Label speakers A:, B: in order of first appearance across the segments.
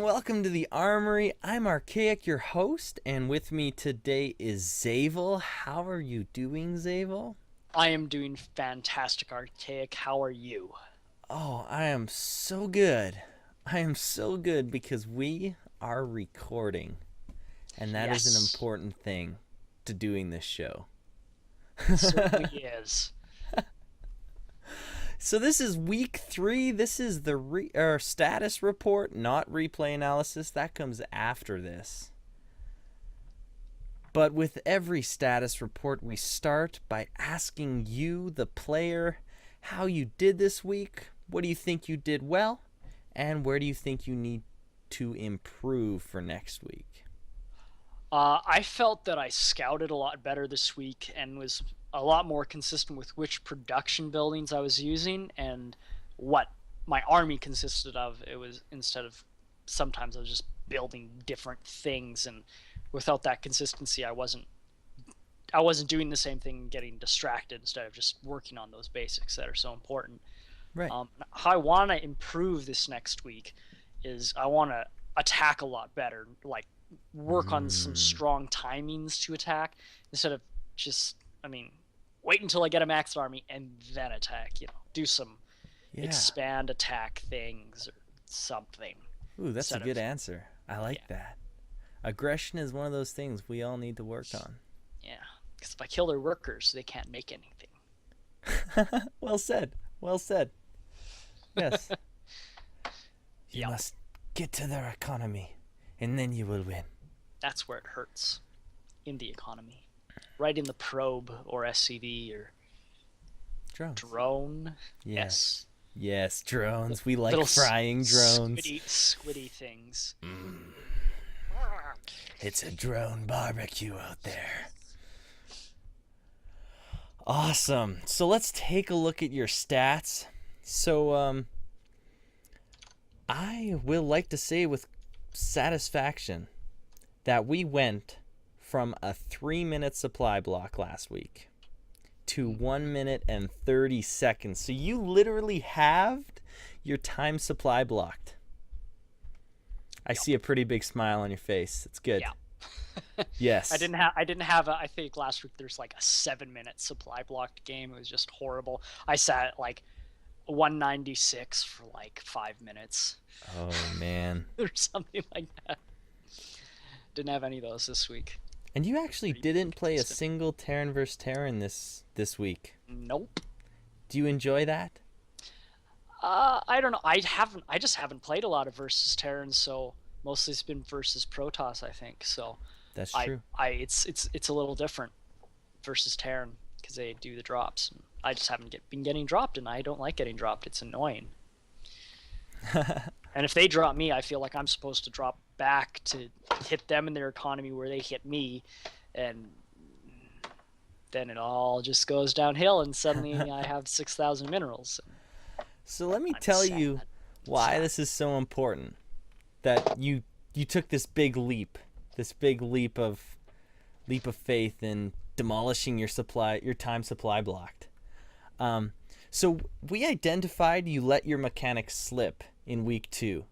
A: welcome to the Armory. I'm Archaic, your host, and with me today is Zaevul. How are you doing, Zaevul?
B: I am doing fantastic, Archaic. How are you?
A: Oh, I am so good. I am so good because we are recording, and that is an
B: Yes,
A: important thing to doing this show.
B: it certainly is.
A: So this is week 3. This is the status report, not replay analysis. That comes after this. But with every status report, we start by asking you, the player, how you did this week. What do you think you did well? And where do you think you need to improve for next week?
B: I felt that I scouted a lot better this week and was a lot more consistent with which production buildings I was using and what my army consisted of. It was instead of sometimes I was just building different things, and without that consistency, I wasn't doing the same thing and getting distracted instead of just working on those basics that are so important.
A: Right.
B: How I want to improve this next week is I want to attack a lot better, like work on some
A: Mm,
B: strong timings to attack instead of just, wait until I get a max army and then attack. Do some
A: yeah.
B: expand attack things or something
A: Ooh, that's a
B: instead of,
A: good answer. I
B: yeah,
A: like that. Aggression is one of those things we all need to work on.
B: yeah. Because if I kill their workers, they can't make anything.
A: Well said. Well said. Yes. You
B: Yep,
A: must get to their economy, and then you will win.
B: that's where it hurts in the economy. Right in the probe or SCV or
A: Drones.
B: drone.
A: Yes.
B: Yes.
A: Yes, drones. We like
B: Little
A: frying drones.
B: squiddy things.
A: Mm, it's a drone barbecue out there. Awesome. So let's take a look at your stats. So I will like to say with satisfaction that we went from a 3-minute supply block last week to 1 minute and 30 seconds. So you literally halved your time supply blocked. I
B: Yep.
A: see a pretty big smile on your face. It's good.
B: Yeah. I
A: Yes.
B: didn't have I think last week there's like a 7 minute supply blocked game. It was just horrible. I sat at like 196 for like 5 minutes
A: Oh man.
B: or something like that. Didn't have any of those this week.
A: And you actually
B: Pretty
A: didn't play a
B: consistent.
A: single Terran versus Terran this week.
B: Nope.
A: Do you enjoy that?
B: I don't know. I just haven't played a lot of versus Terrans, so mostly it's been versus Protoss, I think. So
A: That's
B: I
A: true.
B: I it's a little different versus Terran because they do the drops. I just haven't been getting dropped, and I don't like getting dropped. It's annoying. And if they drop me, I feel like I'm supposed to drop back to hit them in their economy where they hit me, and then it all just goes downhill, and suddenly I have 6,000 minerals.
A: So let me
B: I'm
A: tell
B: sad.
A: you why
B: Sad.
A: this is so important. That you took this big leap of faith in demolishing your time supply blocked. Um, so we identified you let your mechanics slip in week 2.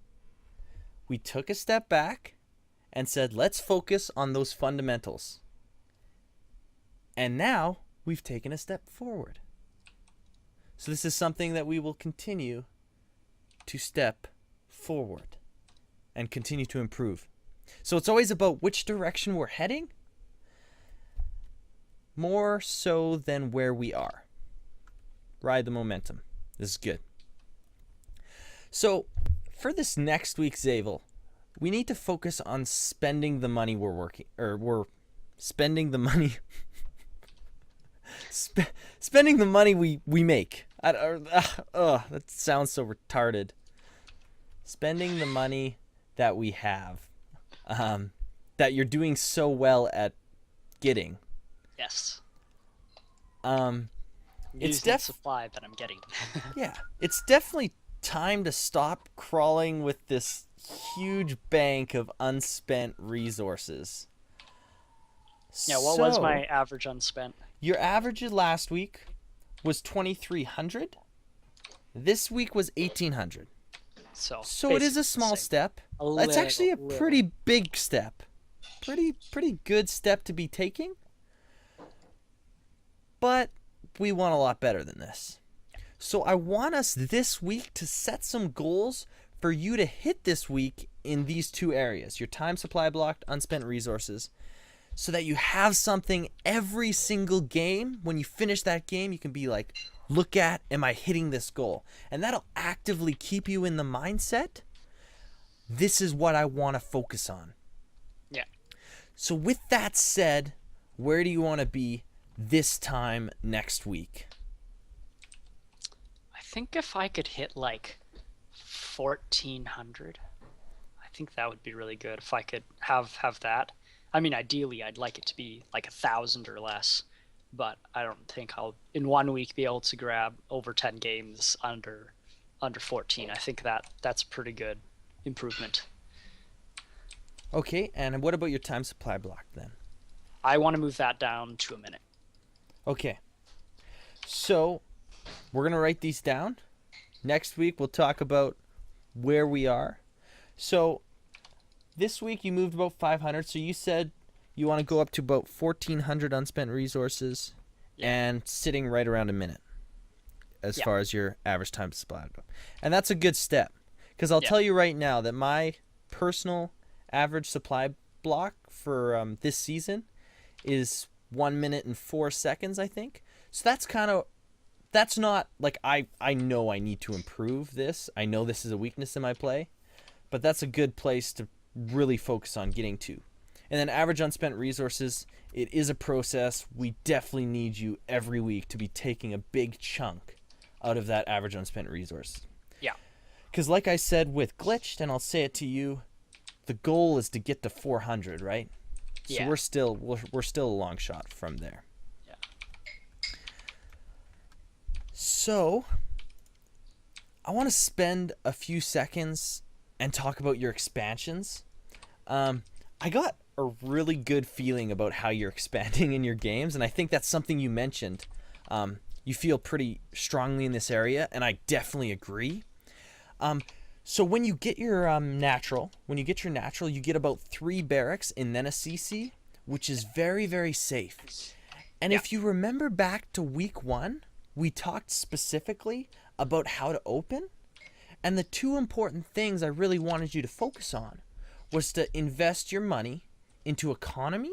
A: We took a step back and said, let's focus on those fundamentals. And now we've taken a step forward. So this is something that we will continue to step forward and continue to improve. So it's always about which direction we're heading, more so than where we are. Ride the momentum. This is good. So for this next week, Zaevul, we need to focus on spending the money we're spending the money spending the money we make. That sounds so retarded. Spending the money that we have, that you're doing so well at getting.
B: Yes.
A: Um, it's
B: Using the
A: def
B: supply that I'm getting.
A: Yeah, it's definitely time to stop crawling with this huge bank of unspent resources.
B: Yeah, what was
A: So
B: my average unspent?
A: your average last week was 2,300. This week was 1,800. So it is a small step. It's actually a pretty big step. Pretty good step to be taking. But we want a lot better than this. So I want us this week to set some goals for you to hit this week in these two areas, your time supply blocked, unspent resources, so that you have something every single game. When you finish that game, you can be like, look at, am I hitting this goal? And that'll actively keep you in the mindset, this is what I want to focus on.
B: Yeah.
A: So with that said, where do you want to be this time next week?
B: I think if I could hit like 1,400, I think that would be really good if I could have that. I mean, ideally, I'd like it to be like 1,000 or less, but I don't think I'll in 1 week be able to grab over 10 games under 14. I think that's a pretty good improvement.
A: Okay, and what about your time supply block then?
B: I want to move that down to a minute.
A: Okay, so we're going to write these down. Next week, we'll talk about where we are. So this week, you moved about 500. So you said you want to go up to about 1,400 unspent resources and sitting right around a minute as far as your average time supply. And that's a good step, because I'll tell you right now that my personal average supply block for this season is 1 minute and 4 seconds, I think. So that's not like I know I need to improve this. I know this is a weakness in my play, but that's a good place to really focus on getting to. And then average unspent resources, it is a process. We definitely need you every week to be taking a big chunk out of that average unspent resource.
B: Yeah.
A: Because like I said with Glitched, and I'll say it to you, the goal is to get to 400, right? So we're still a long shot from there.
B: Yeah.
A: So I want to spend a few seconds and talk about your expansions. I got a really good feeling about how you're expanding in your games, and I think that's something you mentioned. You feel pretty strongly in this area, and I definitely agree. So when you get your natural, you get about 3 barracks and then a CC, which is very, very safe. And if you remember back to week 1, we talked specifically about how to open. And the two important things I really wanted you to focus on was to invest your money into economy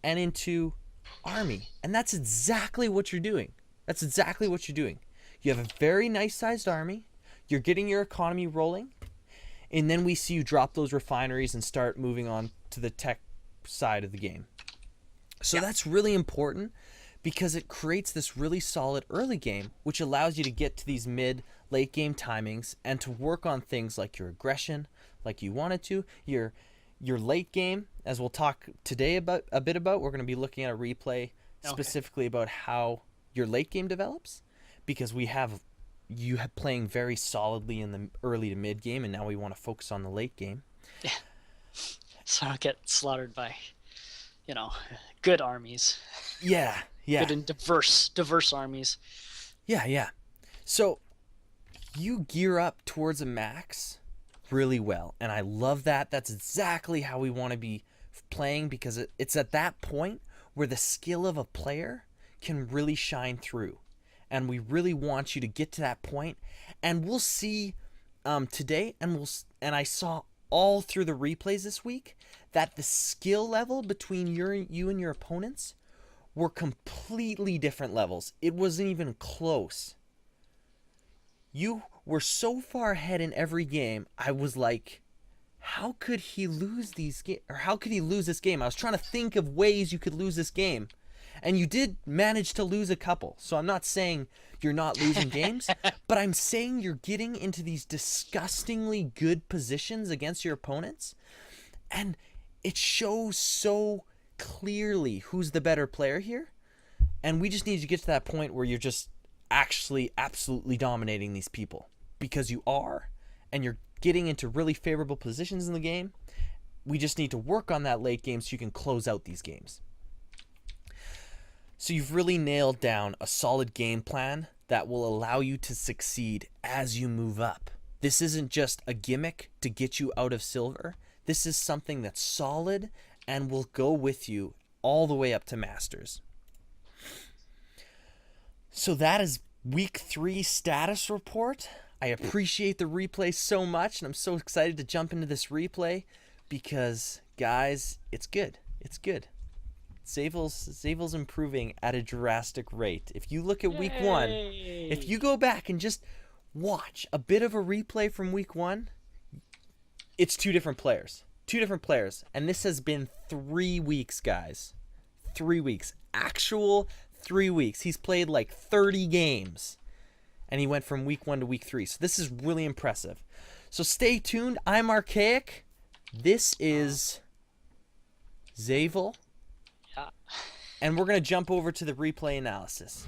A: and into army. And that's exactly what you're doing. You have a very nice sized army. You're getting your economy rolling, and then we see you drop those refineries and start moving on to the tech side of the game. So that's really important, because it creates this really solid early game, which allows you to get to these mid-late game timings and to work on things like your aggression, like you wanted to, your late game, as we'll talk today about. We're going to be looking at a replay specifically about how your late game develops, because you have playing very solidly in the early to mid game, and now we want to focus on the late game.
B: Yeah. So I don't get slaughtered by, good armies.
A: Yeah.
B: Good and diverse armies.
A: Yeah. So you gear up towards a max really well, and I love that. That's exactly how we want to be playing, because it's at that point where the skill of a player can really shine through. And we really want you to get to that point. And we'll see today, and I saw all through the replays this week that the skill level between you and your opponents were completely different levels. It wasn't even close. You were so far ahead in every game. I was like, how could he lose these or how could he lose this game? I was trying to think of ways you could lose this game. And you did manage to lose a couple. So I'm not saying you're not losing games, but I'm saying you're getting into these disgustingly good positions against your opponents. And it shows so clearly who's the better player here. And we just need to get to that point where you're just actually absolutely dominating these people. Because you are, and you're getting into really favorable positions in the game. We just need to work on that late game so you can close out these games. So you've really nailed down a solid game plan that will allow you to succeed as you move up. This isn't just a gimmick to get you out of silver. This is something that's solid and will go with you all the way up to Masters. So that is week 3 status report. I appreciate the replay so much, and I'm so excited to jump into this replay because, guys, it's good. It's good. Zaevul's improving at a drastic rate. If you look at week 1, if you go back and just watch a bit of a replay from week 1, it's 2 different players. 2 different players. And this has been 3 weeks, guys. 3 weeks. Actual 3 weeks. He's played like 30 games. And he went from week 1 to week 3. So this is really impressive. So stay tuned. I'm Archaic. This is Zaevul.
B: Yeah.
A: And we're going to jump over to the replay analysis.